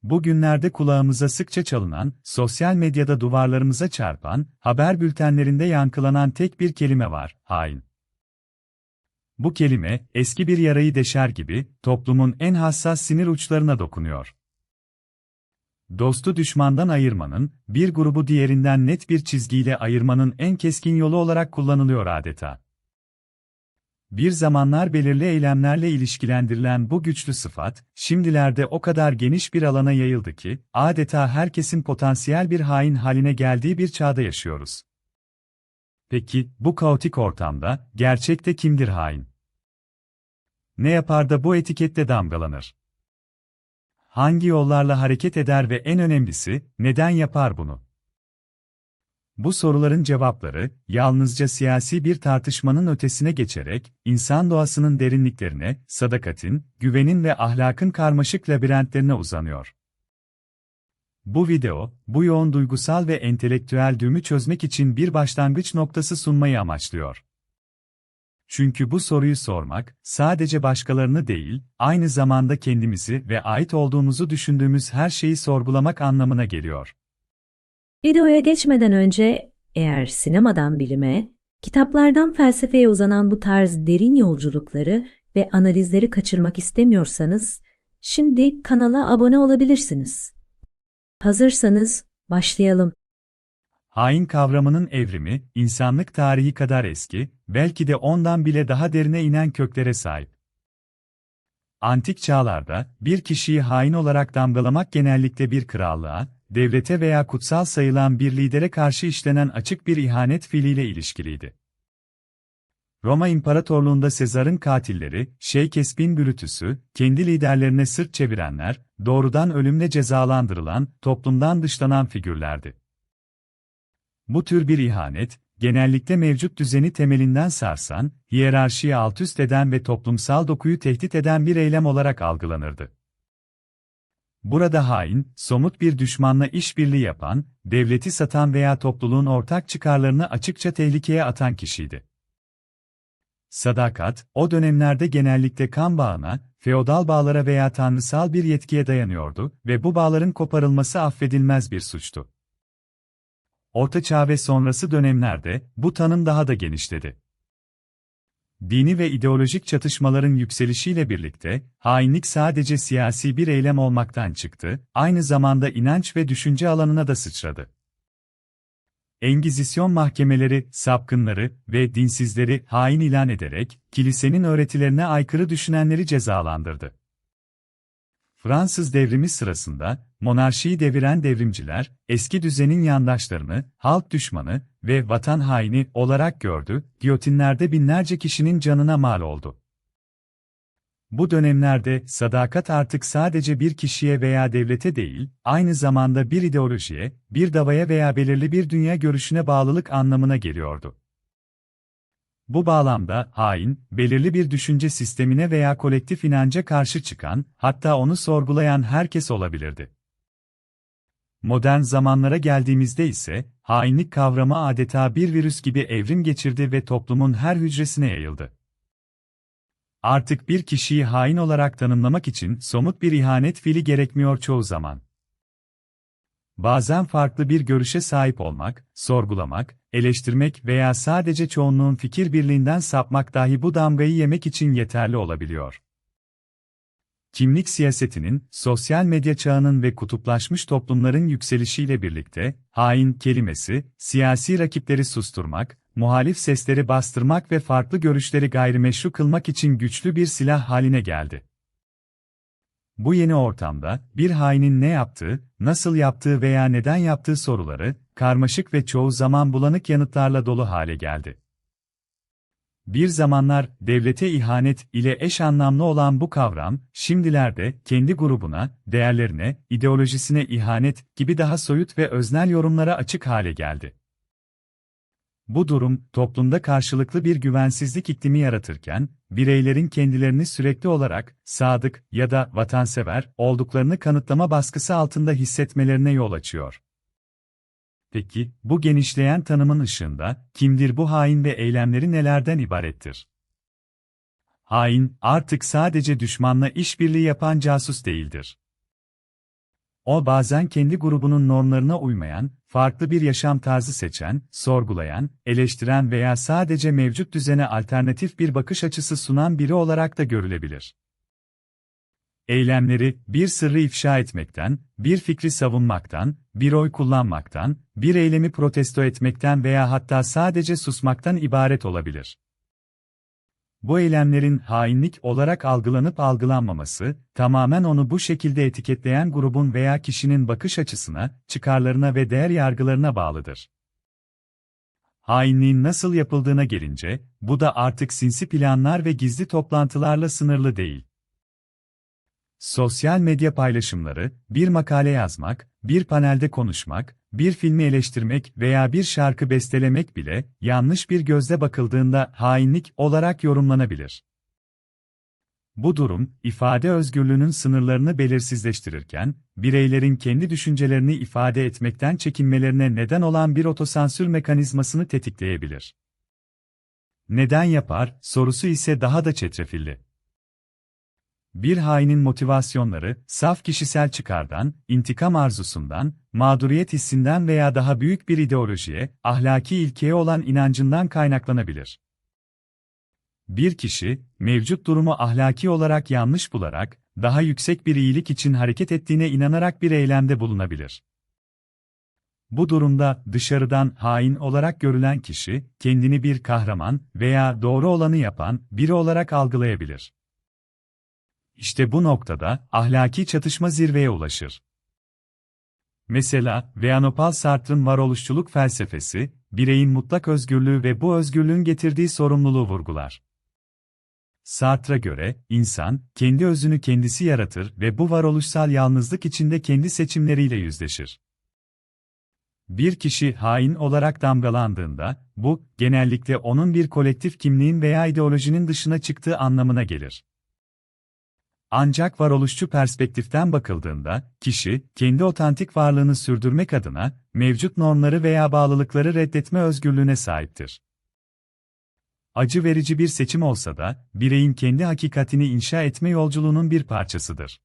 Bugünlerde kulağımıza sıkça çalınan, sosyal medyada duvarlarımıza çarpan, haber bültenlerinde yankılanan tek bir kelime var: hain. Bu kelime, eski bir yarayı deşer gibi, toplumun en hassas sinir uçlarına dokunuyor. Dostu düşmandan ayırmanın, bir grubu diğerinden net bir çizgiyle ayırmanın en keskin yolu olarak kullanılıyor adeta. Bir zamanlar belirli eylemlerle ilişkilendirilen bu güçlü sıfat, şimdilerde o kadar geniş bir alana yayıldı ki, adeta herkesin potansiyel bir hain haline geldiği bir çağda yaşıyoruz. Peki, bu kaotik ortamda, gerçekte kimdir hain? Ne yapar da bu etikette damgalanır? Hangi yollarla hareket eder ve en önemlisi, neden yapar bunu? Bu soruların cevapları, yalnızca siyasi bir tartışmanın ötesine geçerek, insan doğasının derinliklerine, sadakatin, güvenin ve ahlakın karmaşık labirentlerine uzanıyor. Bu video, bu yoğun duygusal ve entelektüel düğümü çözmek için bir başlangıç noktası sunmayı amaçlıyor. Çünkü bu soruyu sormak, sadece başkalarını değil, aynı zamanda kendimizi ve ait olduğumuzu düşündüğümüz her şeyi sorgulamak anlamına geliyor. Videoya geçmeden önce, eğer sinemadan bilime, kitaplardan felsefeye uzanan bu tarz derin yolculukları ve analizleri kaçırmak istemiyorsanız, şimdi kanala abone olabilirsiniz. Hazırsanız, başlayalım. Hain kavramının evrimi, insanlık tarihi kadar eski, belki de ondan bile daha derine inen köklere sahip. Antik çağlarda, bir kişiyi hain olarak damgalamak genellikle bir krallığa, devlete veya kutsal sayılan bir lidere karşı işlenen açık bir ihanet fiiliyle ilişkiliydi. Roma İmparatorluğunda Sezar'ın katilleri, Şeykespeare'in Brutus'u, kendi liderlerine sırt çevirenler, doğrudan ölümle cezalandırılan, toplumdan dışlanan figürlerdi. Bu tür bir ihanet, genellikle mevcut düzeni temelinden sarsan, hiyerarşiyi altüst eden ve toplumsal dokuyu tehdit eden bir eylem olarak algılanırdı. Burada hain, somut bir düşmanla işbirliği yapan, devleti satan veya topluluğun ortak çıkarlarını açıkça tehlikeye atan kişiydi. Sadakat, o dönemlerde genellikle kan bağına, feodal bağlara veya tanrısal bir yetkiye dayanıyordu ve bu bağların koparılması affedilmez bir suçtu. Orta Çağ ve sonrası dönemlerde bu tanım daha da genişledi. Dini ve ideolojik çatışmaların yükselişiyle birlikte, hainlik sadece siyasi bir eylem olmaktan çıktı, aynı zamanda inanç ve düşünce alanına da sıçradı. Engizisyon mahkemeleri, sapkınları ve dinsizleri hain ilan ederek, kilisenin öğretilerine aykırı düşünenleri cezalandırdı. Fransız devrimi sırasında, monarşiyi deviren devrimciler, eski düzenin yandaşlarını, halk düşmanı ve vatan haini olarak gördü, giyotinlerde binlerce kişinin canına mal oldu. Bu dönemlerde, sadakat artık sadece bir kişiye veya devlete değil, aynı zamanda bir ideolojiye, bir davaya veya belirli bir dünya görüşüne bağlılık anlamına geliyordu. Bu bağlamda, hain, belirli bir düşünce sistemine veya kolektif inanca karşı çıkan, hatta onu sorgulayan herkes olabilirdi. Modern zamanlara geldiğimizde ise, hainlik kavramı adeta bir virüs gibi evrim geçirdi ve toplumun her hücresine yayıldı. Artık bir kişiyi hain olarak tanımlamak için somut bir ihanet fiili gerekmiyor çoğu zaman. Bazen farklı bir görüşe sahip olmak, sorgulamak, eleştirmek veya sadece çoğunluğun fikir birliğinden sapmak dahi bu damgayı yemek için yeterli olabiliyor. Kimlik siyasetinin, sosyal medya çağının ve kutuplaşmış toplumların yükselişiyle birlikte, hain kelimesi, siyasi rakipleri susturmak, muhalif sesleri bastırmak ve farklı görüşleri gayrimeşru kılmak için güçlü bir silah haline geldi. Bu yeni ortamda, bir hainin ne yaptığı, nasıl yaptığı veya neden yaptığı soruları, karmaşık ve çoğu zaman bulanık yanıtlarla dolu hale geldi. Bir zamanlar, devlete ihanet ile eş anlamlı olan bu kavram, şimdilerde, kendi grubuna, değerlerine, ideolojisine ihanet gibi daha soyut ve öznel yorumlara açık hale geldi. Bu durum, toplumda karşılıklı bir güvensizlik iklimi yaratırken, bireylerin kendilerini sürekli olarak, sadık ya da vatansever olduklarını kanıtlama baskısı altında hissetmelerine yol açıyor. Peki, bu genişleyen tanımın ışığında, kimdir bu hain ve eylemleri nelerden ibarettir? Hain, artık sadece düşmanla işbirliği yapan casus değildir. O bazen kendi grubunun normlarına uymayan, farklı bir yaşam tarzı seçen, sorgulayan, eleştiren veya sadece mevcut düzene alternatif bir bakış açısı sunan biri olarak da görülebilir. Eylemleri, bir sırrı ifşa etmekten, bir fikri savunmaktan, bir oy kullanmaktan, bir eylemi protesto etmekten veya hatta sadece susmaktan ibaret olabilir. Bu eylemlerin hainlik olarak algılanıp algılanmaması, tamamen onu bu şekilde etiketleyen grubun veya kişinin bakış açısına, çıkarlarına ve değer yargılarına bağlıdır. Hainliğin nasıl yapıldığına gelince, bu da artık sinsi planlar ve gizli toplantılarla sınırlı değil. Sosyal medya paylaşımları, bir makale yazmak, bir panelde konuşmak, bir filmi eleştirmek veya bir şarkı bestelemek bile, yanlış bir gözle bakıldığında hainlik olarak yorumlanabilir. Bu durum, ifade özgürlüğünün sınırlarını belirsizleştirirken, bireylerin kendi düşüncelerini ifade etmekten çekinmelerine neden olan bir otosansür mekanizmasını tetikleyebilir. Neden yapar, sorusu ise daha da çetrefilli. Bir hainin motivasyonları, saf kişisel çıkardan, intikam arzusundan, mağduriyet hissinden veya daha büyük bir ideolojiye, ahlaki ilkeye olan inancından kaynaklanabilir. Bir kişi, mevcut durumu ahlaki olarak yanlış bularak, daha yüksek bir iyilik için hareket ettiğine inanarak bir eylemde bulunabilir. Bu durumda, dışarıdan hain olarak görülen kişi, kendini bir kahraman veya doğru olanı yapan biri olarak algılayabilir. İşte bu noktada, ahlaki çatışma zirveye ulaşır. Mesela, Jean-Paul Sartre'ın varoluşçuluk felsefesi, bireyin mutlak özgürlüğü ve bu özgürlüğün getirdiği sorumluluğu vurgular. Sartre'a göre, insan, kendi özünü kendisi yaratır ve bu varoluşsal yalnızlık içinde kendi seçimleriyle yüzleşir. Bir kişi hain olarak damgalandığında, bu, genellikle onun bir kolektif kimliğin veya ideolojinin dışına çıktığı anlamına gelir. Ancak varoluşçu perspektiften bakıldığında, kişi, kendi otantik varlığını sürdürmek adına, mevcut normları veya bağlılıkları reddetme özgürlüğüne sahiptir. Acı verici bir seçim olsa da, bireyin kendi hakikatini inşa etme yolculuğunun bir parçasıdır.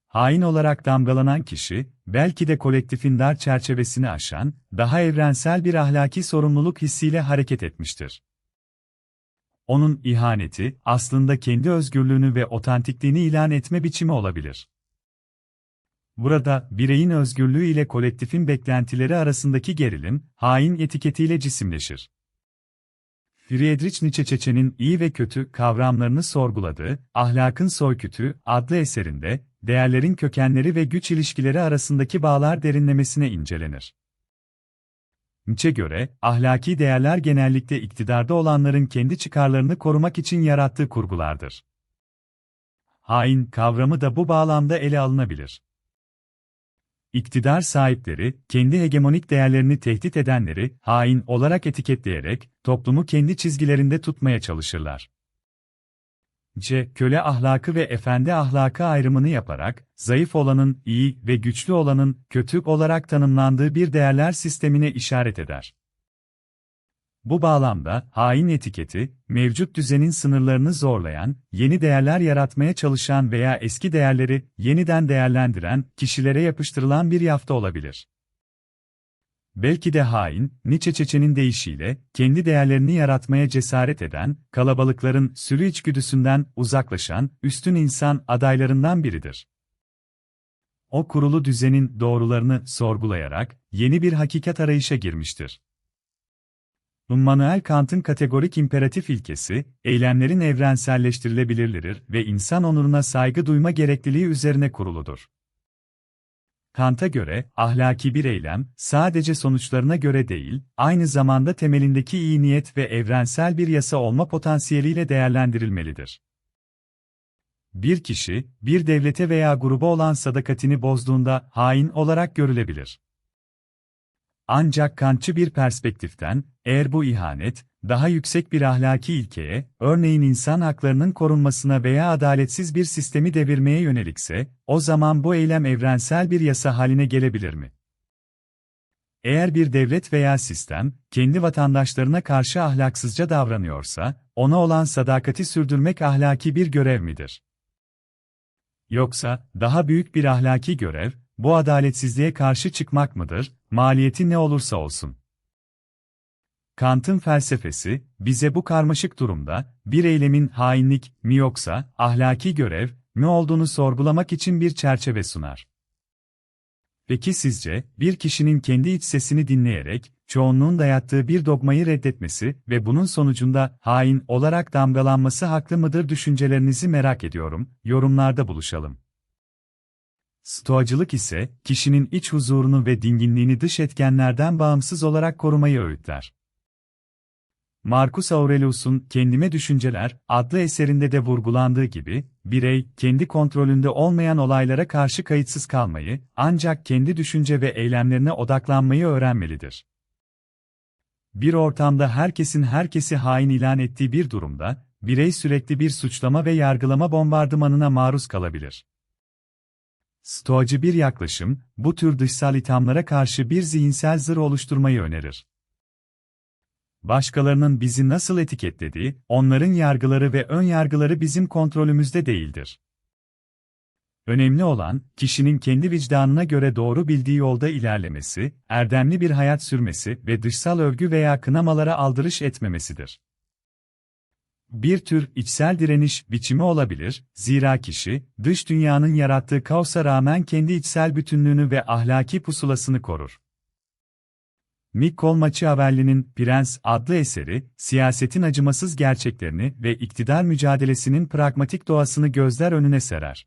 Hain olarak damgalanan kişi, belki de kolektifin dar çerçevesini aşan, daha evrensel bir ahlaki sorumluluk hissiyle hareket etmiştir. Onun ihaneti, aslında kendi özgürlüğünü ve otantikliğini ilan etme biçimi olabilir. Burada, bireyin özgürlüğü ile kolektifin beklentileri arasındaki gerilim, hain etiketiyle cisimleşir. Friedrich Nietzsche'nin iyi ve kötü kavramlarını sorguladığı Ahlakın Soykütü adlı eserinde, değerlerin kökenleri ve güç ilişkileri arasındaki bağlar derinlemesine incelenir. Nietzsche'ye göre, ahlaki değerler genellikle iktidarda olanların kendi çıkarlarını korumak için yarattığı kurgulardır. Hain kavramı da bu bağlamda ele alınabilir. İktidar sahipleri, kendi hegemonik değerlerini tehdit edenleri hain olarak etiketleyerek, toplumu kendi çizgilerinde tutmaya çalışırlar. Köle ahlakı ve efendi ahlakı ayrımını yaparak, zayıf olanın iyi ve güçlü olanın kötü olarak tanımlandığı bir değerler sistemine işaret eder. Bu bağlamda, hain etiketi, mevcut düzenin sınırlarını zorlayan, yeni değerler yaratmaya çalışan veya eski değerleri yeniden değerlendiren kişilere yapıştırılan bir yafta olabilir. Belki de hain, Nietzsche'nin deyişiyle, kendi değerlerini yaratmaya cesaret eden, kalabalıkların sürü içgüdüsünden uzaklaşan, üstün insan adaylarından biridir. O kurulu düzenin doğrularını sorgulayarak, yeni bir hakikat arayışa girmiştir. Immanuel Kant'ın kategorik imperatif ilkesi, eylemlerin evrenselleştirilebilirliği ve insan onuruna saygı duyma gerekliliği üzerine kuruludur. Kant'a göre, ahlaki bir eylem, sadece sonuçlarına göre değil, aynı zamanda temelindeki iyi niyet ve evrensel bir yasa olma potansiyeliyle değerlendirilmelidir. Bir kişi, bir devlete veya gruba olan sadakatini bozduğunda hain olarak görülebilir. Ancak Kantçı bir perspektiften, eğer bu ihanet, daha yüksek bir ahlaki ilkeye, örneğin insan haklarının korunmasına veya adaletsiz bir sistemi devirmeye yönelikse, o zaman bu eylem evrensel bir yasa haline gelebilir mi? Eğer bir devlet veya sistem, kendi vatandaşlarına karşı ahlaksızca davranıyorsa, ona olan sadakati sürdürmek ahlaki bir görev midir? Yoksa, daha büyük bir ahlaki görev, bu adaletsizliğe karşı çıkmak mıdır, maliyeti ne olursa olsun? Kant'ın felsefesi, bize bu karmaşık durumda, bir eylemin hainlik mi yoksa, ahlaki görev mi olduğunu sorgulamak için bir çerçeve sunar. Peki sizce, bir kişinin kendi iç sesini dinleyerek, çoğunluğun dayattığı bir dogmayı reddetmesi ve bunun sonucunda hain olarak damgalanması haklı mıdır düşüncelerinizi merak ediyorum, yorumlarda buluşalım. Stoacılık ise, kişinin iç huzurunu ve dinginliğini dış etkenlerden bağımsız olarak korumayı öğütler. Marcus Aurelius'un Kendime Düşünceler adlı eserinde de vurgulandığı gibi, birey, kendi kontrolünde olmayan olaylara karşı kayıtsız kalmayı, ancak kendi düşünce ve eylemlerine odaklanmayı öğrenmelidir. Bir ortamda herkesin herkesi hain ilan ettiği bir durumda, birey sürekli bir suçlama ve yargılama bombardımanına maruz kalabilir. Stoacı bir yaklaşım, bu tür dışsal ithamlara karşı bir zihinsel zırh oluşturmayı önerir. Başkalarının bizi nasıl etiketlediği, onların yargıları ve ön yargıları bizim kontrolümüzde değildir. Önemli olan, kişinin kendi vicdanına göre doğru bildiği yolda ilerlemesi, erdemli bir hayat sürmesi ve dışsal övgü veya kınamalara aldırış etmemesidir. Bir tür içsel direniş biçimi olabilir, zira kişi, dış dünyanın yarattığı kaosa rağmen kendi içsel bütünlüğünü ve ahlaki pusulasını korur. Nicole Machiavelli'nin Prens adlı eseri, siyasetin acımasız gerçeklerini ve iktidar mücadelesinin pragmatik doğasını gözler önüne serer.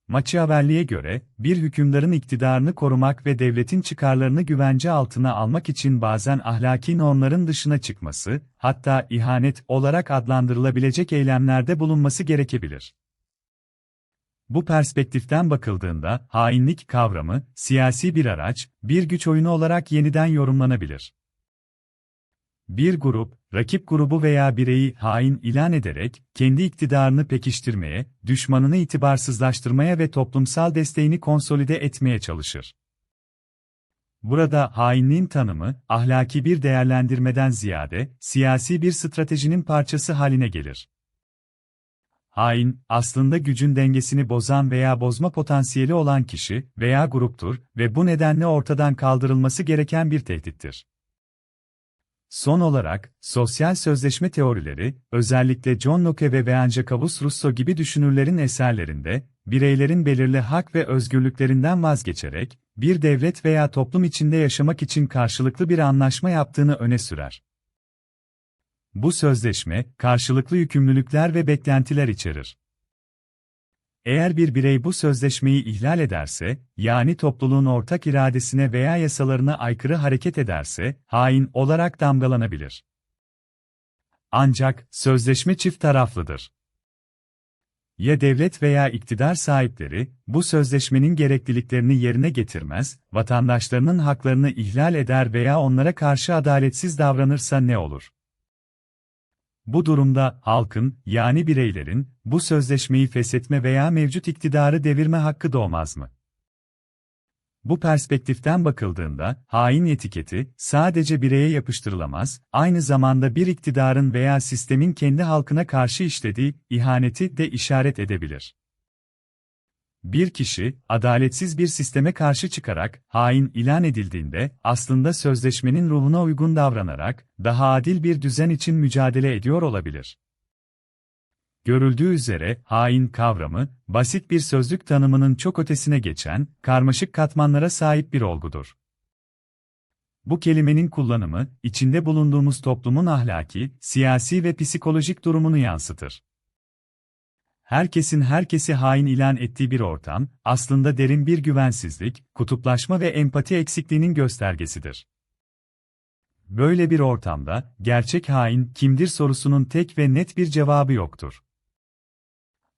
Machiavelli'ye göre, bir hükümdarın iktidarını korumak ve devletin çıkarlarını güvence altına almak için bazen ahlaki normların dışına çıkması, hatta ihanet olarak adlandırılabilecek eylemlerde bulunması gerekebilir. Bu perspektiften bakıldığında, hainlik kavramı, siyasi bir araç, bir güç oyunu olarak yeniden yorumlanabilir. Bir grup, rakip grubu veya bireyi hain ilan ederek, kendi iktidarını pekiştirmeye, düşmanını itibarsızlaştırmaya ve toplumsal desteğini konsolide etmeye çalışır. Burada hainliğin tanımı, ahlaki bir değerlendirmeden ziyade, siyasi bir stratejinin parçası haline gelir. Hain, aslında gücün dengesini bozan veya bozma potansiyeli olan kişi veya gruptur ve bu nedenle ortadan kaldırılması gereken bir tehdittir. Son olarak, sosyal sözleşme teorileri, özellikle John Locke ve Jean-Jacques Rousseau gibi düşünürlerin eserlerinde, bireylerin belirli hak ve özgürlüklerinden vazgeçerek, bir devlet veya toplum içinde yaşamak için karşılıklı bir anlaşma yaptığını öne sürer. Bu sözleşme, karşılıklı yükümlülükler ve beklentiler içerir. Eğer bir birey bu sözleşmeyi ihlal ederse, yani topluluğun ortak iradesine veya yasalarına aykırı hareket ederse, hain olarak damgalanabilir. Ancak, sözleşme çift taraflıdır. Ya devlet veya iktidar sahipleri, bu sözleşmenin gerekliliklerini yerine getirmez, vatandaşlarının haklarını ihlal eder veya onlara karşı adaletsiz davranırsa ne olur? Bu durumda, halkın, yani bireylerin, bu sözleşmeyi feshetme veya mevcut iktidarı devirme hakkı doğmaz mı? Bu perspektiften bakıldığında, hain etiketi, sadece bireye yapıştırılamaz, aynı zamanda bir iktidarın veya sistemin kendi halkına karşı işlediği ihaneti de işaret edebilir. Bir kişi, adaletsiz bir sisteme karşı çıkarak, hain ilan edildiğinde, aslında sözleşmenin ruhuna uygun davranarak, daha adil bir düzen için mücadele ediyor olabilir. Görüldüğü üzere, hain kavramı, basit bir sözlük tanımının çok ötesine geçen, karmaşık katmanlara sahip bir olgudur. Bu kelimenin kullanımı, içinde bulunduğumuz toplumun ahlaki, siyasi ve psikolojik durumunu yansıtır. Herkesin herkesi hain ilan ettiği bir ortam, aslında derin bir güvensizlik, kutuplaşma ve empati eksikliğinin göstergesidir. Böyle bir ortamda, gerçek hain kimdir sorusunun tek ve net bir cevabı yoktur.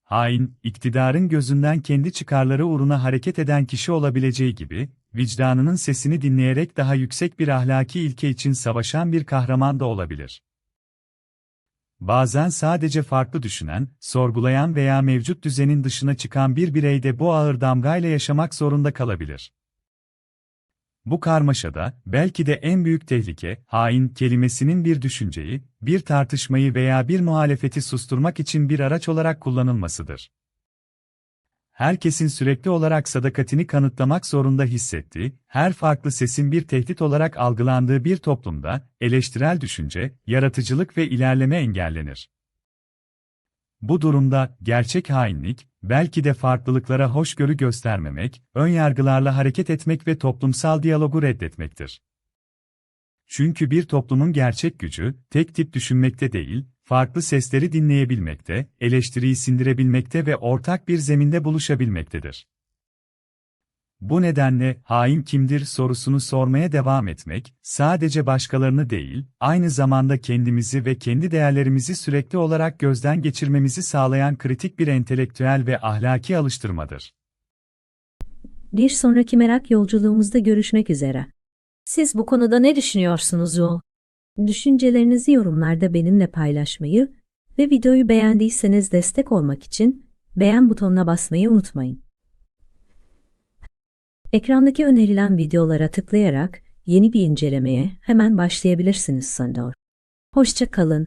Hain, iktidarın gözünden kendi çıkarları uğruna hareket eden kişi olabileceği gibi, vicdanının sesini dinleyerek daha yüksek bir ahlaki ilke için savaşan bir kahraman da olabilir. Bazen sadece farklı düşünen, sorgulayan veya mevcut düzenin dışına çıkan bir birey de bu ağır damgayla yaşamak zorunda kalabilir. Bu karmaşada, belki de en büyük tehlike, hain kelimesinin bir düşünceyi, bir tartışmayı veya bir muhalefeti susturmak için bir araç olarak kullanılmasıdır. herkesin sürekli olarak sadakatini kanıtlamak zorunda hissettiği, her farklı sesin bir tehdit olarak algılandığı bir toplumda, eleştirel düşünce, yaratıcılık ve ilerleme engellenir. Bu durumda, gerçek hainlik, belki de farklılıklara hoşgörü göstermemek, önyargılarla hareket etmek ve toplumsal diyalogu reddetmektir. Çünkü bir toplumun gerçek gücü, tek tip düşünmekte değil, farklı sesleri dinleyebilmekte, eleştiriyi sindirebilmekte ve ortak bir zeminde buluşabilmektedir. Bu nedenle, hain kimdir sorusunu sormaya devam etmek, sadece başkalarını değil, aynı zamanda kendimizi ve kendi değerlerimizi sürekli olarak gözden geçirmemizi sağlayan kritik bir entelektüel ve ahlaki alıştırmadır. Bir sonraki merak yolculuğumuzda görüşmek üzere. Siz bu konuda ne düşünüyorsunuz yol? Düşüncelerinizi yorumlarda benimle paylaşmayı ve videoyu beğendiyseniz destek olmak için beğen butonuna basmayı unutmayın. Ekrandaki önerilen videolara tıklayarak yeni bir incelemeye hemen başlayabilirsiniz sanıyor. Hoşça kalın.